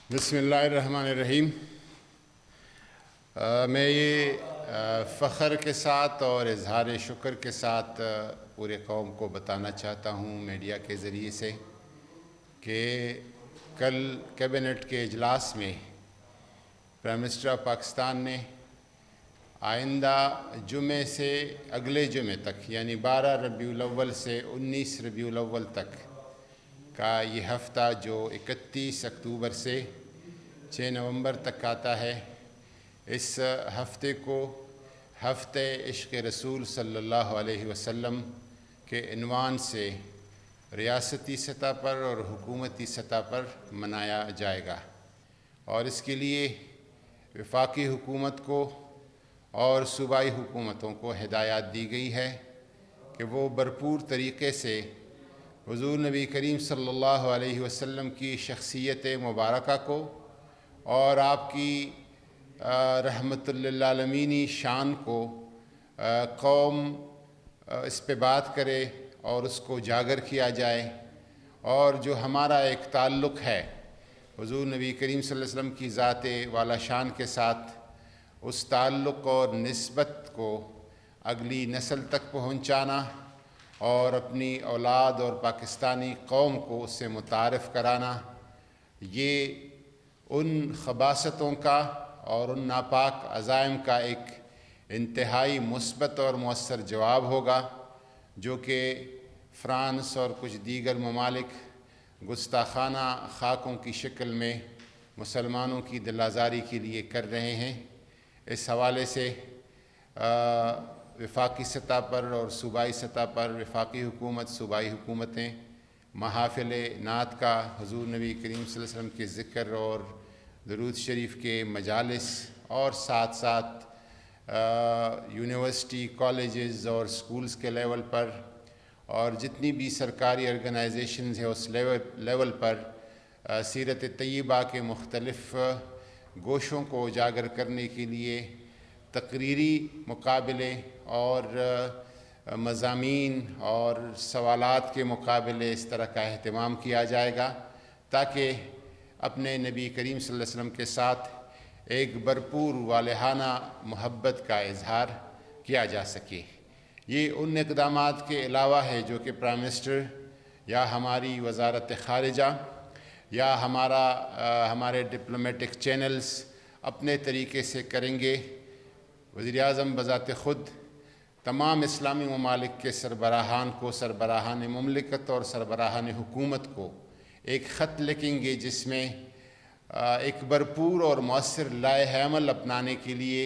بسم اللہ الرحمن الرحیم۔ میں یہ فخر کے ساتھ اور اظہار شکر کے ساتھ پورے قوم کو بتانا چاہتا ہوں میڈیا کے ذریعے سے کہ کل کیبنٹ کے اجلاس میں پرائم منسٹر آف پاکستان نے آئندہ جمعے سے اگلے جمعے تک یعنی 12 ربیع الاول سے 19 ربیع الاول تک کا یہ ہفتہ جو 31 اکتوبر سے 6 نومبر تک آتا ہے، اس ہفتے کو ہفتہ عشق رسول صلی اللہ علیہ وسلم کے عنوان سے ریاستی سطح پر اور حکومتی سطح پر منایا جائے گا، اور اس کے لیے وفاقی حکومت کو اور صوبائی حکومتوں کو ہدایات دی گئی ہے کہ وہ بھرپور طریقے سے حضور نبی کریم صلی اللہ علیہ وسلم کی شخصیت مبارکہ کو اور آپ کی رحمت للعالمینی شان کو قوم اس پہ بات کرے اور اس کو اجاگر کیا جائے، اور جو ہمارا ایک تعلق ہے حضور نبی کریم صلی اللہ علیہ وسلم کی ذات والا شان کے ساتھ، اس تعلق اور نسبت کو اگلی نسل تک پہنچانا اور اپنی اولاد اور پاکستانی قوم کو اس سے متعارف کرانا، یہ ان خباثتوں کا اور ان ناپاک عزائم کا ایک انتہائی مثبت اور مؤثر جواب ہوگا جو کہ فرانس اور کچھ دیگر ممالک گستاخانہ خاکوں کی شکل میں مسلمانوں کی دل آزاری کے لیے کر رہے ہیں۔ اس حوالے سے وفاقی سطح پر اور صوبائی سطح پر وفاقی حکومت، صوبائی حکومتیں محافل نعت کا، حضور نبی کریم صلی اللہ علیہ وسلم کے ذکر اور درود شریف کے مجالس، اور ساتھ ساتھ یونیورسٹی، کالجز اور سکولز کے لیول پر اور جتنی بھی سرکاری آرگنائزیشنز ہیں اس لیول پر سیرت طیبہ کے مختلف گوشوں کو اجاگر کرنے کے لیے تقریری مقابلے اور مضامین اور سوالات کے مقابلے اس طرح کا اہتمام کیا جائے گا تاکہ اپنے نبی کریم صلی اللہ علیہ وسلم کے ساتھ ایک بھرپور والہانہ محبت کا اظہار کیا جا سکے۔ یہ ان اقدامات کے علاوہ ہے جو کہ پرائم منسٹر یا ہماری وزارت خارجہ یا ہمارے ڈپلومیٹک چینلز اپنے طریقے سے کریں گے۔ وزیر اعظم بذات خود تمام اسلامی ممالک کے سربراہان کو، سربراہان مملکت اور سربراہان حکومت کو ایک خط لکھیں گے جس میں ایک بھرپور اور مؤثر لائحہ عمل اپنانے کے لیے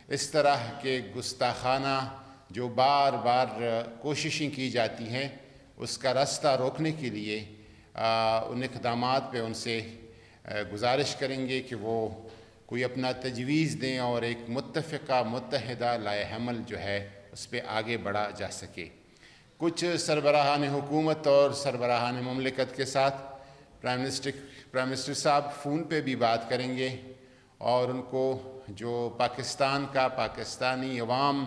اس طرح کے گستاخانہ جو بار بار کوششیں کی جاتی ہیں اس کا راستہ روکنے کے لیے ان اقدامات پہ ان سے گزارش کریں گے کہ وہ کوئی اپنا تجویز دیں اور ایک متفقہ متحدہ لائحہ عمل جو ہے اس پہ آگے بڑھا جا سکے۔ کچھ سربراہان حکومت اور سربراہان مملکت کے ساتھ پرائم منسٹر صاحب فون پہ بھی بات کریں گے اور ان کو جو پاکستان کا، پاکستانی عوام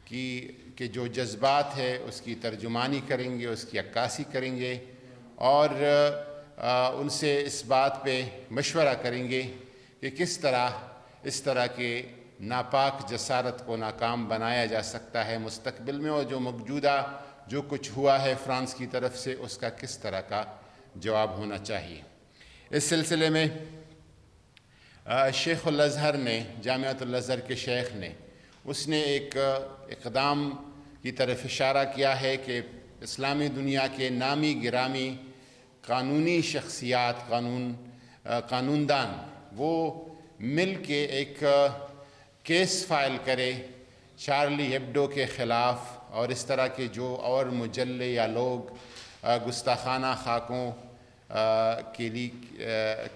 کے جو جذبات ہے اس کی ترجمانی کریں گے، اس کی عکاسی کریں گے، اور ان سے اس بات پہ مشورہ کریں گے کہ کس طرح اس طرح کے ناپاک جسارت کو ناکام بنایا جا سکتا ہے مستقبل میں، اور جو موجودہ جو کچھ ہوا ہے فرانس کی طرف سے اس کا کس طرح کا جواب ہونا چاہیے۔ اس سلسلے میں شیخ الازہر نے، جامعۃ الازہر کے شیخ نے، اس نے ایک اقدام کی طرف اشارہ کیا ہے کہ اسلامی دنیا کے نامی گرامی قانونی شخصیات، قانوندان وہ مل کے ایک کیس فائل کرے چارلی ہیبڈو کے خلاف، اور اس طرح کے جو اور مجلے یا لوگ گستاخانہ خاکوں کے لیے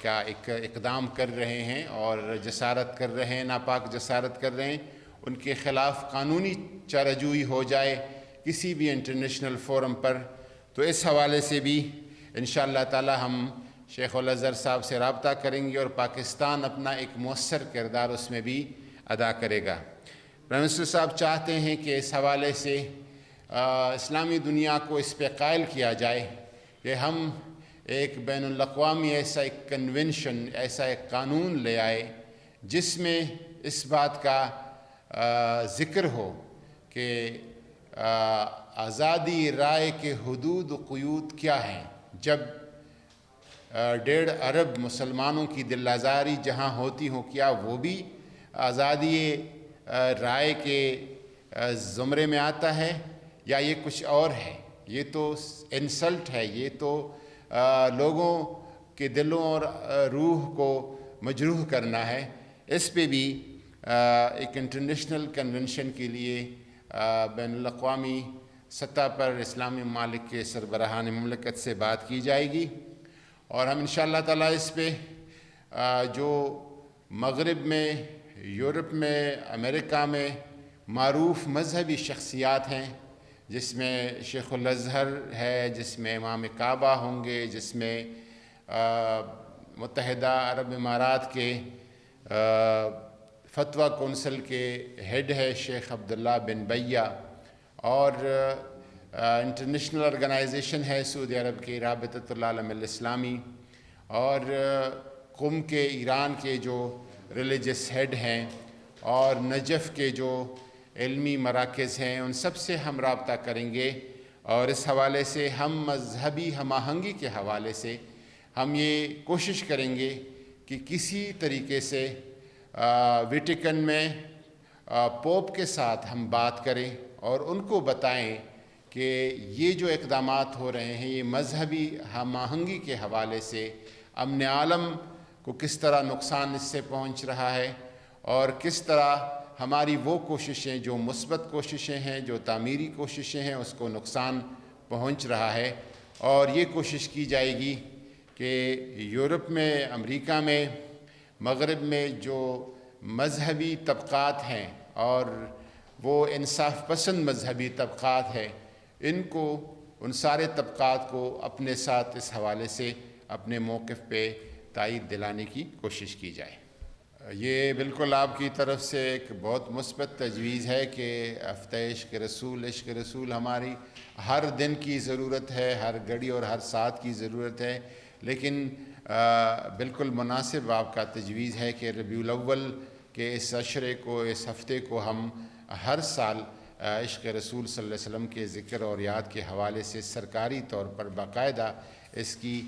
کا ایک اقدام کر رہے ہیں اور جسارت کر رہے ہیں، ناپاک جسارت کر رہے ہیں، ان کے خلاف قانونی چارہ ہو جائے کسی بھی انٹرنیشنل فورم پر۔ تو اس حوالے سے بھی انشاءاللہ تعالی ہم شیخ الازہر صاحب سے رابطہ کریں گے اور پاکستان اپنا ایک مؤثر کردار اس میں بھی ادا کرے گا۔ پرائم منسٹر صاحب چاہتے ہیں کہ اس حوالے سے اسلامی دنیا کو اس پہ قائل کیا جائے کہ ہم ایک بین الاقوامی ایسا ایک کنونشن، ایسا ایک قانون لے آئے جس میں اس بات کا ذکر ہو کہ آزادی رائے کے حدود و قیود کیا ہیں. جب 1.5 ارب مسلمانوں کی دل آزاری جہاں ہوتی ہو، کیا وہ بھی آزادی رائے کے زمرے میں آتا ہے یا یہ کچھ اور ہے؟ یہ تو انسلٹ ہے، یہ تو لوگوں کے دلوں اور روح کو مجروح کرنا ہے. اس پہ بھی ایک انٹرنیشنل کنونشن کے لیے بین الاقوامی سطح پر اسلامی ممالک کے سربراہان مملکت سے بات کی جائے گی، اور ہم انشاءاللہ تعالیٰ اس پہ جو مغرب میں، یورپ میں، امریکہ میں معروف مذہبی شخصیات ہیں، جس میں شیخ الازہر ہے، جس میں امام کعبہ ہوں گے، جس میں متحدہ عرب امارات کے فتویٰ کونسل کے ہیڈ ہے شیخ عبداللہ بن بیا، اور انٹرنیشنل آرگنائزیشن ہے سعودی عرب کے رابطۃ العالم الاسلامی، اور قم کے ایران کے جو ریلیجس ہیڈ ہیں، اور نجف کے جو علمی مراکز ہیں، ان سب سے ہم رابطہ کریں گے. اور اس حوالے سے ہم مذہبی ہم آہنگی کے حوالے سے ہم یہ کوشش کریں گے کہ کسی طریقے سے ویٹیکن میں پوپ کے ساتھ ہم بات کریں اور ان کو بتائیں کہ یہ جو اقدامات ہو رہے ہیں یہ مذہبی ہم آہنگی کے حوالے سے امن عالم کو کس طرح نقصان اس سے پہنچ رہا ہے، اور کس طرح ہماری وہ کوششیں جو مثبت کوششیں ہیں، جو تعمیری کوششیں ہیں، اس کو نقصان پہنچ رہا ہے. اور یہ کوشش کی جائے گی کہ یورپ میں، امریکہ میں، مغرب میں جو مذہبی طبقات ہیں اور وہ انصاف پسند مذہبی طبقات ہیں، ان سارے طبقات کو اپنے ساتھ اس حوالے سے اپنے موقف پہ تائید دلانے کی کوشش کی جائے. یہ بالکل آپ کی طرف سے ایک بہت مثبت تجویز ہے کہ ہفتہ عشق رسول، عشق رسول ہماری ہر دن کی ضرورت ہے، ہر گھڑی اور ہر ساتھ کی ضرورت ہے، لیکن بالکل مناسب آپ کا تجویز ہے کہ ربیع الاول کے اس عشرے کو، اس ہفتے کو ہم ہر سال عشق رسول صلی اللہ علیہ وسلم کے ذکر اور یاد کے حوالے سے سرکاری طور پر باقاعدہ اس کی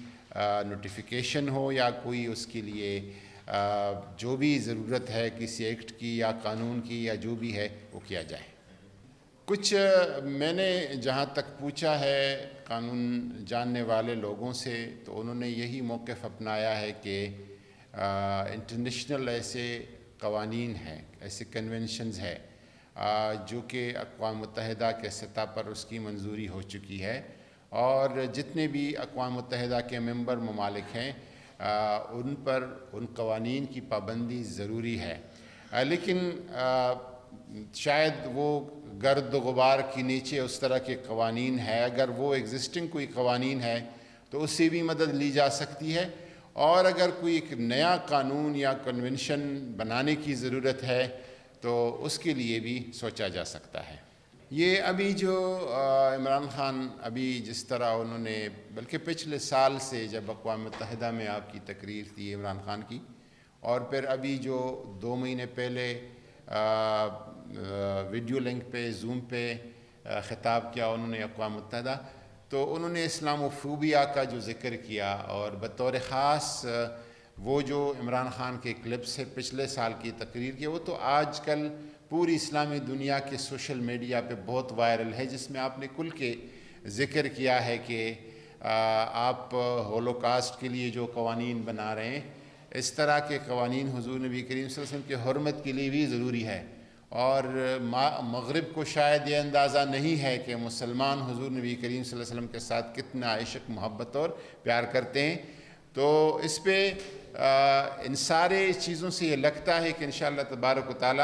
نوٹیفیکیشن ہو یا کوئی اس کے لیے جو بھی ضرورت ہے کسی ایکٹ کی یا قانون کی یا جو بھی ہے وہ کیا جائے. کچھ میں نے جہاں تک پوچھا ہے قانون جاننے والے لوگوں سے، تو انہوں نے یہی موقف اپنایا ہے کہ انٹرنیشنل ایسے قوانین ہیں، ایسے کنونشنز ہیں جو کہ اقوام متحدہ کے سطح پر اس کی منظوری ہو چکی ہے، اور جتنے بھی اقوام متحدہ کے ممبر ممالک ہیں ان پر ان قوانین کی پابندی ضروری ہے. لیکن شاید وہ گرد و غبار کے نیچے اس طرح کے قوانین ہے، اگر وہ ایگزسٹنگ کوئی قوانین ہے تو اس سے بھی مدد لی جا سکتی ہے، اور اگر کوئی ایک نیا قانون یا کنونشن بنانے کی ضرورت ہے تو اس کے لیے بھی سوچا جا سکتا ہے. یہ ابھی جو عمران خان ابھی جس طرح انہوں نے، بلکہ پچھلے سال سے جب اقوام متحدہ میں آپ کی تقریر تھی عمران خان کی، اور پھر ابھی جو 2 مہینے پہلے ویڈیو لنک پہ، زوم پہ خطاب کیا انہوں نے اقوام متحدہ، تو انہوں نے اسلام فوبیا کا جو ذکر کیا، اور بطور خاص وہ جو عمران خان کے کلپس ہے پچھلے سال کی تقریر کی، وہ تو آج کل پوری اسلامی دنیا کے سوشل میڈیا پہ بہت وائرل ہے، جس میں آپ نے کل کے ذکر کیا ہے کہ آپ ہولوکاسٹ کے لیے جو قوانین بنا رہے ہیں، اس طرح کے قوانین حضور نبی کریم صلی اللہ علیہ وسلم کی حرمت کے لیے بھی ضروری ہے. اور مغرب کو شاید یہ اندازہ نہیں ہے کہ مسلمان حضور نبی کریم صلی اللہ علیہ وسلم کے ساتھ کتنا عشق، محبت اور پیار کرتے ہیں. تو اس پہ ان سارے چیزوں سے یہ لگتا ہے کہ انشاءاللہ تبارک و تعالی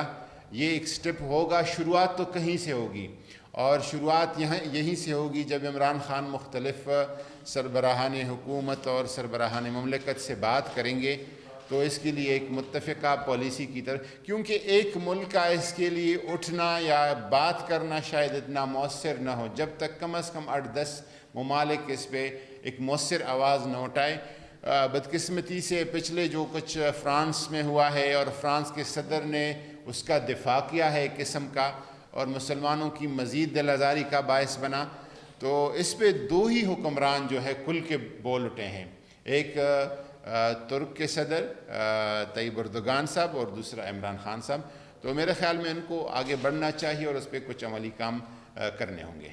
یہ ایک سٹیپ ہوگا. شروعات تو کہیں سے ہوگی، اور شروعات یہیں سے ہوگی جب عمران خان مختلف سربراہان حکومت اور سربراہان مملکت سے بات کریں گے، تو اس کے لیے ایک متفقہ پالیسی کی طرف، کیونکہ ایک ملک کا اس کے لیے اٹھنا یا بات کرنا شاید اتنا مؤثر نہ ہو جب تک کم از کم 8-10 ممالک اس پہ ایک مؤثر آواز نہ اٹھائے۔ بدقسمتی سے پچھلے جو کچھ فرانس میں ہوا ہے اور فرانس کے صدر نے اس کا دفاع کیا ہے ایک قسم کا، اور مسلمانوں کی مزید دل آزاری کا باعث بنا، تو اس پہ دو ہی حکمران جو ہے کھل کے بول اٹھے ہیں، ایک ترک کے صدر طیب اردگان صاحب اور دوسرا عمران خان صاحب۔ تو میرے خیال میں ان کو آگے بڑھنا چاہیے اور اس پہ کچھ عملی کام کرنے ہوں گے۔